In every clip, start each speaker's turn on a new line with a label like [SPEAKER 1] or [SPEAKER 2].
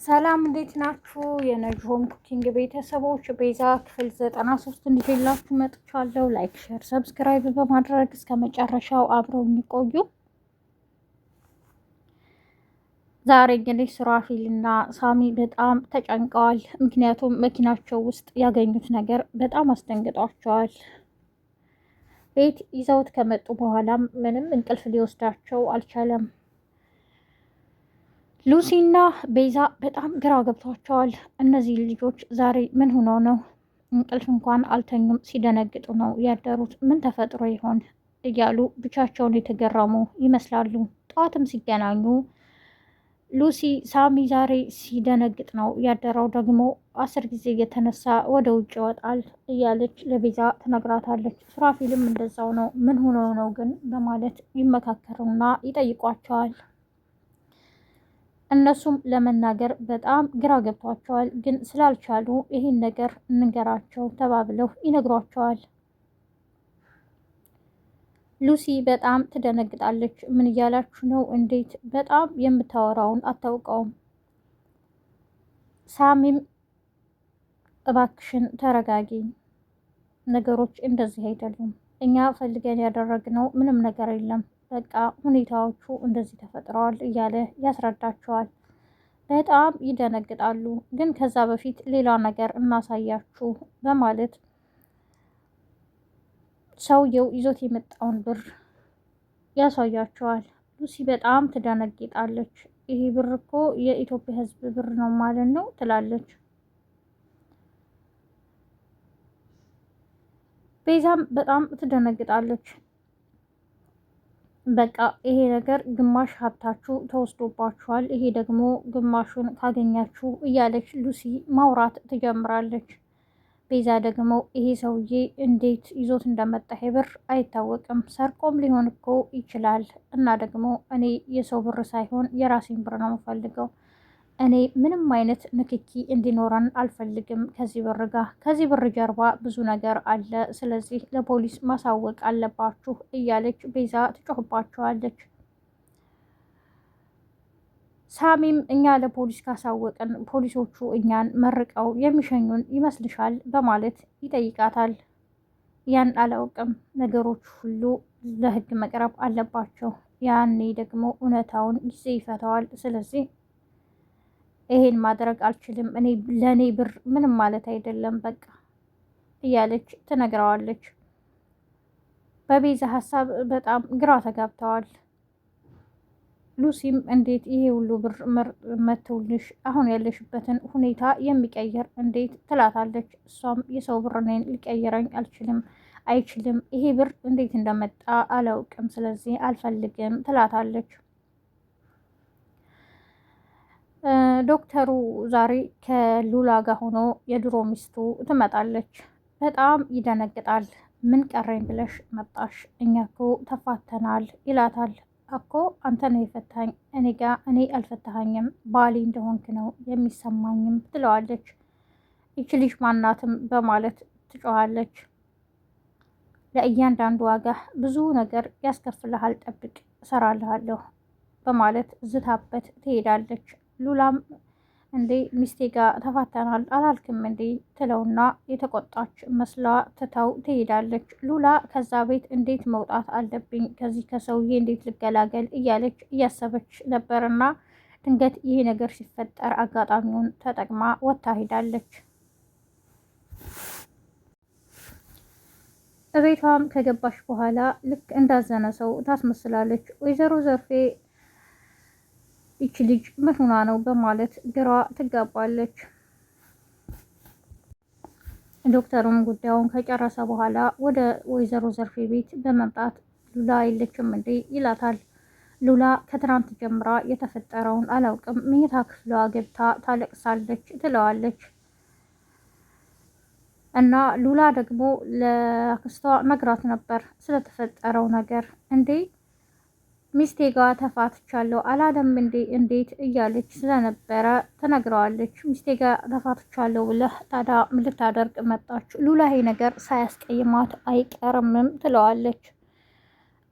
[SPEAKER 1] ሰላም እንዴት ናችሁ? የነጅሆም ኩኪንግ ቤተሰቦች ቤዛ ክፍል 93 እንዲላችሁ መጥቻለሁ። ላይክ፣ ሼር፣ ሰብስክራይብ በማድረግ እስከ መጨረሻው አብረው የሚቆዩ። ዛሬ እንግዲህ ሱራፊልና ሳሚ በጣም ተጨንቀዋል። ምክንያቱም መኪናቸው ውስጥ ያገኙት ነገር በጣም አስደንግጧቸዋል። ቤት ይዘውት ከመጡ በኋላም ምንም እንቅልፍ ሊወስዳቸው አልቻለም። ሉሲና ቤዛ በጣም ግራ ገብቷቸዋል። እነዚህ ልጆች ዛሬ ምን ሆነው ነው? እንቅልፍ እንኳን አልተኙም። ሲደነግጡ ነው ያደሩት። ምን ተፈጥሮ ይሆን እያሉ ብቻቸውን የተገረሙ ይመስላሉ። ጠዋትም ሲገናኙ ሉሲ ሳሚ ዛሬ ሲደነግጥ ነው ያደረው፣ ደግሞ 10 ጊዜ እየተነሳ ወደ ውጭ ይወጣል እያለች ለቤዛ ትነግራታለች። ሱራፊልም እንደዛው ነው። ምን ሆኖ ነው ግን በማለት ይመካከሩና ይጠይቋቸዋል። እነሱም ለመናገር በጣም ግራ ገብቷቸዋል፣ ግን ስላልቻሉ ይህን ነገር እንገራቸው ተባብለው ይነግሯቸዋል። ሉሲ በጣም ትደነግጣለች። ምን እያላችሁ ነው? እንዴት? በጣም የምታወራውን አታውቀውም። ሳሚም እባክሽን ተረጋጊ፣ ነገሮች እንደዚህ አይደሉም። እኛ ፈልገን ያደረግነው ምንም ነገር የለም፣ በቃ ሁኔታዎቹ እንደዚህ ተፈጥረዋል እያለ ያስረዳቸዋል። በጣም ይደነግጣሉ። ግን ከዛ በፊት ሌላ ነገር እናሳያችሁ በማለት ሰውየው ይዞት የመጣውን ብር ያሳያቸዋል። ሉሲ በጣም ትደነግጣለች። ይሄ ብር እኮ የኢትዮጵያ ሕዝብ ብር ነው ማለት ነው ትላለች። ቤዛም በጣም ትደነግጣለች። በቃ ይሄ ነገር ግማሽ ሀብታችሁ ተወስዶባችኋል፣ ይሄ ደግሞ ግማሹን ካገኛችሁ እያለች ሉሲ ማውራት ትጀምራለች። ቤዛ ደግሞ ይሄ ሰውዬ እንዴት ይዞት እንደመጣ ብር አይታወቅም፣ ሰርቆም ሊሆን እኮ ይችላል። እና ደግሞ እኔ የሰው ብር ሳይሆን የራሴን ብር ነው የምፈልገው። እኔ ምንም አይነት ንክኪ እንዲኖረን አልፈልግም ከዚህ ብር ጋር። ከዚህ ብር ጀርባ ብዙ ነገር አለ፣ ስለዚህ ለፖሊስ ማሳወቅ አለባችሁ እያለች ቤዛ ትጮህባቸዋለች። ሳሚም እኛ ለፖሊስ ካሳወቅን ፖሊሶቹ እኛን መርቀው የሚሸኙን ይመስልሻል? በማለት ይጠይቃታል። ያን አላውቅም፣ ነገሮች ሁሉ ለሕግ መቅረብ አለባቸው። ያኔ ደግሞ እውነታውን ጊዜ ይፈታዋል። ስለዚህ ይሄን ማድረግ አልችልም። ለእኔ ብር ምንም ማለት አይደለም በቃ እያለች ትነግረዋለች። በቤዛ ሀሳብ በጣም ግራ ተጋብተዋል። ሉሲም እንዴት ይሄ ሁሉ ብር መተውልሽ አሁን ያለሽበትን ሁኔታ የሚቀይር እንዴት ትላታለች። እሷም የሰው ብር እኔን ሊቀይረኝ አይችልም። ይሄ ብር እንዴት እንደመጣ አላውቅም፣ ስለዚህ አልፈልግም ትላታለች። ዶክተሩ ዛሬ ከሉላ ጋር ሆኖ የድሮ ሚስቱ ትመጣለች። በጣም ይደነግጣል። ምን ቀረኝ ብለሽ መጣሽ? እኛ እኮ ተፋተናል ይላታል። እኮ አንተ ነው የፈታኝ፣ እኔ አልፈታኸኝም፣ ባሌ እንደሆንክ ነው የሚሰማኝም ትለዋለች። ይች ልጅ ማናትም በማለት ትጮኻለች። ለእያንዳንዱ ዋጋ ብዙ ነገር ያስከፍልሃል፣ ጠብቅ፣ እሰራልሃለሁ በማለት ዝታበት ትሄዳለች። ሉላም እንዴ ሚስቴ ጋር ተፋተናል አላልክም እንዴ ትለውና የተቆጣች መስላ ትተው ትሄዳለች። ሉላ ከዛ ቤት እንዴት መውጣት አለብኝ፣ ከዚህ ከሰውዬ እንዴት ልገላገል እያለች እያሰበች ነበርና ድንገት ይሄ ነገር ሲፈጠር አጋጣሚውን ተጠቅማ ወጥታ ሄዳለች። እቤቷም ከገባች በኋላ ልክ እንዳዘነ ሰው ታስመስላለች። ወይዘሮ ዘርፌ ይች ልጅ ምን ሆና ነው በማለት ግራ ትጋባለች። ዶክተሩም ጉዳዩን ከጨረሰ በኋላ ወደ ወይዘሮ ዘርፌ ቤት በመምጣት ሉላ የለችም እንዴ ይላታል። ሉላ ከትናንት ጀምራ የተፈጠረውን አላውቅም፣ መኝታ ክፍሏ ገብታ ታለቅሳለች ትለዋለች። እና ሉላ ደግሞ ለአክስቷ ነግራት ነበር ስለተፈጠረው ነገር። እንዴ ሚስቴ ጋር ተፋትቻለሁ አላለም እንዴ እንዴት እያለች ስለነበረ ትነግረዋለች። ሚስቴ ጋር ተፋትቻለሁ ብለህ ታዲያ ምን ልታደርግ መጣች? ሉላ ይሄ ነገር ሳያስቀይማት አይቀርምም ትለዋለች።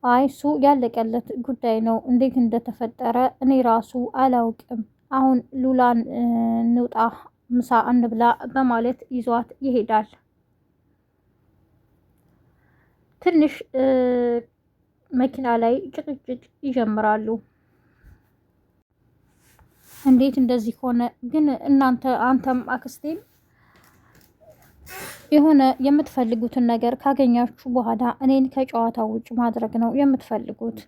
[SPEAKER 1] አይ እሱ ያለቀለት ጉዳይ ነው፣ እንዴት እንደተፈጠረ እኔ ራሱ አላውቅም አሁን ሉላን እንውጣ ምሳ እንብላ በማለት ይዟት ይሄዳል። ትንሽ መኪና ላይ ጭቅጭቅ ይጀምራሉ። እንዴት እንደዚህ ሆነ ግን አንተም አክስቴም የሆነ የምትፈልጉትን ነገር ካገኛችሁ በኋላ እኔን ከጨዋታ ውጭ ማድረግ ነው የምትፈልጉት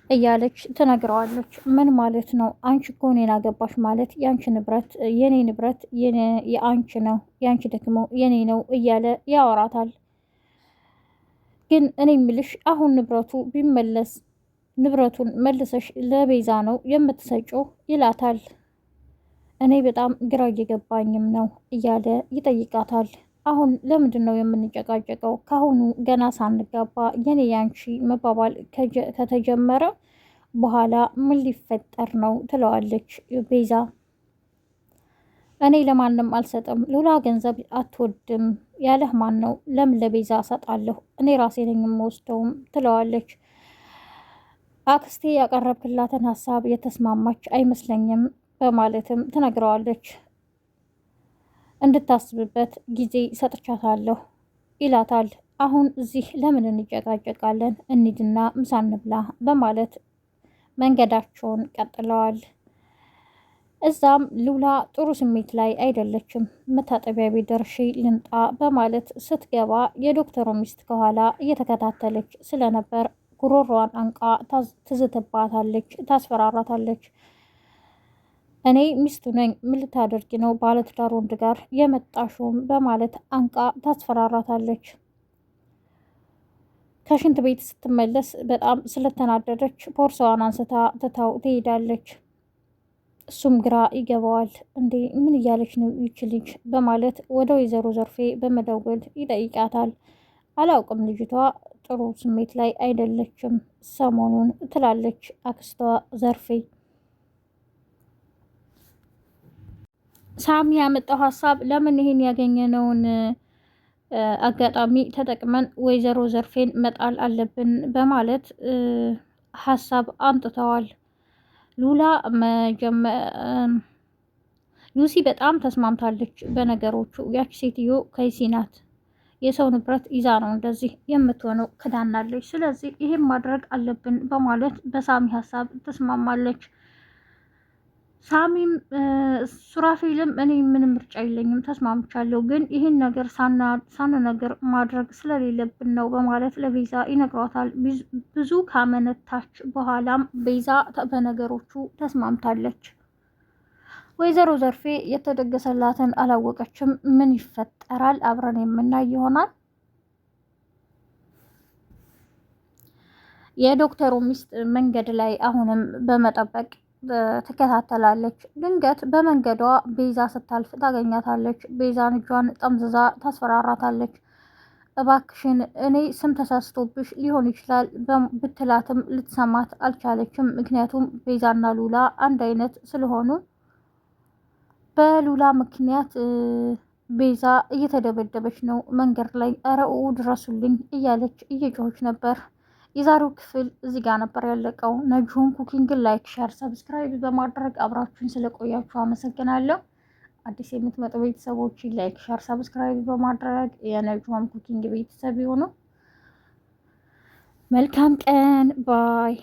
[SPEAKER 1] እያለች ትነግረዋለች። ምን ማለት ነው? አንቺ እኮ እኔን አገባሽ ማለት የአንቺ ንብረት የኔ ንብረት የአንቺ ነው፣ የአንቺ ደግሞ የኔ ነው እያለ ያወራታል። ግን እኔ ምልሽ አሁን ንብረቱ ቢመለስ ንብረቱን መልሰሽ ለቤዛ ነው የምትሰጪው ይላታል። እኔ በጣም ግራ እየገባኝም ነው እያለ ይጠይቃታል። አሁን ለምንድን ነው የምንጨቃጨቀው? ካሁኑ ገና ሳንጋባ የኔ ያንቺ መባባል ከተጀመረ በኋላ ምን ሊፈጠር ነው ትለዋለች ቤዛ። እኔ ለማንም አልሰጥም። ሉላ ገንዘብ አትወድም ያለህ ማን ነው? ለምን ለቤዛ እሰጣለሁ? እኔ ራሴ ነኝ የምወስደውም ትለዋለች። አክስቴ ያቀረብክላትን ሀሳብ የተስማማች አይመስለኝም በማለትም ትነግረዋለች። እንድታስብበት ጊዜ ሰጥቻታለሁ ይላታል። አሁን እዚህ ለምን እንጨቃጨቃለን? እንሂድና ምሳ እንብላ በማለት መንገዳቸውን ቀጥለዋል። እዛም ሉላ ጥሩ ስሜት ላይ አይደለችም። መታጠቢያ ቤት ደርሼ ልምጣ በማለት ስትገባ የዶክተሩ ሚስት ከኋላ እየተከታተለች ስለነበር ጉሮሯን አንቃ ትዝትባታለች፣ ታስፈራራታለች። እኔ ሚስቱ ነኝ፣ ምን ልታደርጊ ነው ባለትዳር ወንድ ጋር የመጣሽውም በማለት አንቃ ታስፈራራታለች። ከሽንት ቤት ስትመለስ በጣም ስለተናደደች ቦርሳዋን አንስታ ትታው ትሄዳለች። እሱም ግራ ይገባዋል። እንዴ ምን እያለች ነው ይች ልጅ በማለት ወደ ወይዘሮ ዘርፌ በመደወል ይጠይቃታል። አላውቅም ልጅቷ ጥሩ ስሜት ላይ አይደለችም ሰሞኑን ትላለች አክስቷ ዘርፌ። ሳሚ ያመጣው ሀሳብ ለምን ይሄን ያገኘነውን አጋጣሚ ተጠቅመን ወይዘሮ ዘርፌን መጣል አለብን በማለት ሀሳብ አንጥተዋል። ሉሲ በጣም ተስማምታለች በነገሮቹ። ያች ሴትዮ ከይሲ ናት፣ የሰው ንብረት ይዛ ነው እንደዚህ የምትሆነው ክዳናለች። ስለዚህ ይሄን ማድረግ አለብን በማለት በሳሚ ሀሳብ ተስማማለች። ሳሚም ሱራፌልም እኔ ምንም ምርጫ የለኝም ተስማምቻለሁ፣ ግን ይህን ነገር ሳንነገር ማድረግ ስለሌለብን ነው በማለት ለቤዛ ይነግሯታል። ብዙ ካመነታች በኋላም ቤዛ በነገሮቹ ተስማምታለች። ወይዘሮ ዘርፌ የተደገሰላትን አላወቀችም። ምን ይፈጠራል አብረን የምናይ ይሆናል። የዶክተሩ ሚስት መንገድ ላይ አሁንም በመጠበቅ ትከታተላለች። ድንገት በመንገዷ ቤዛ ስታልፍ ታገኛታለች። ቤዛን እጇን ጠምዝዛ ታስፈራራታለች። እባክሽን እኔ ስም ተሳስቶብሽ ሊሆን ይችላል ብትላትም ልትሰማት አልቻለችም። ምክንያቱም ቤዛና ሉላ አንድ አይነት ስለሆኑ በሉላ ምክንያት ቤዛ እየተደበደበች ነው መንገድ ላይ። ኧረ ድረሱልኝ እያለች እየጮኸች ነበር። የዛሬው ክፍል እዚህ ጋር ነበር ያለቀው። ነጅሆም ኩኪንግን ላይክ፣ ሸር፣ ሰብስክራይብ በማድረግ አብራችሁን ስለቆያችሁ አመሰግናለሁ። አዲስ የምትመጡ ቤተሰቦች ላይክ፣ ሸር፣ ሰብስክራይብ በማድረግ የነጅሆም ኩኪንግ ቤተሰብ ይሁኑ። መልካም ቀን ባይ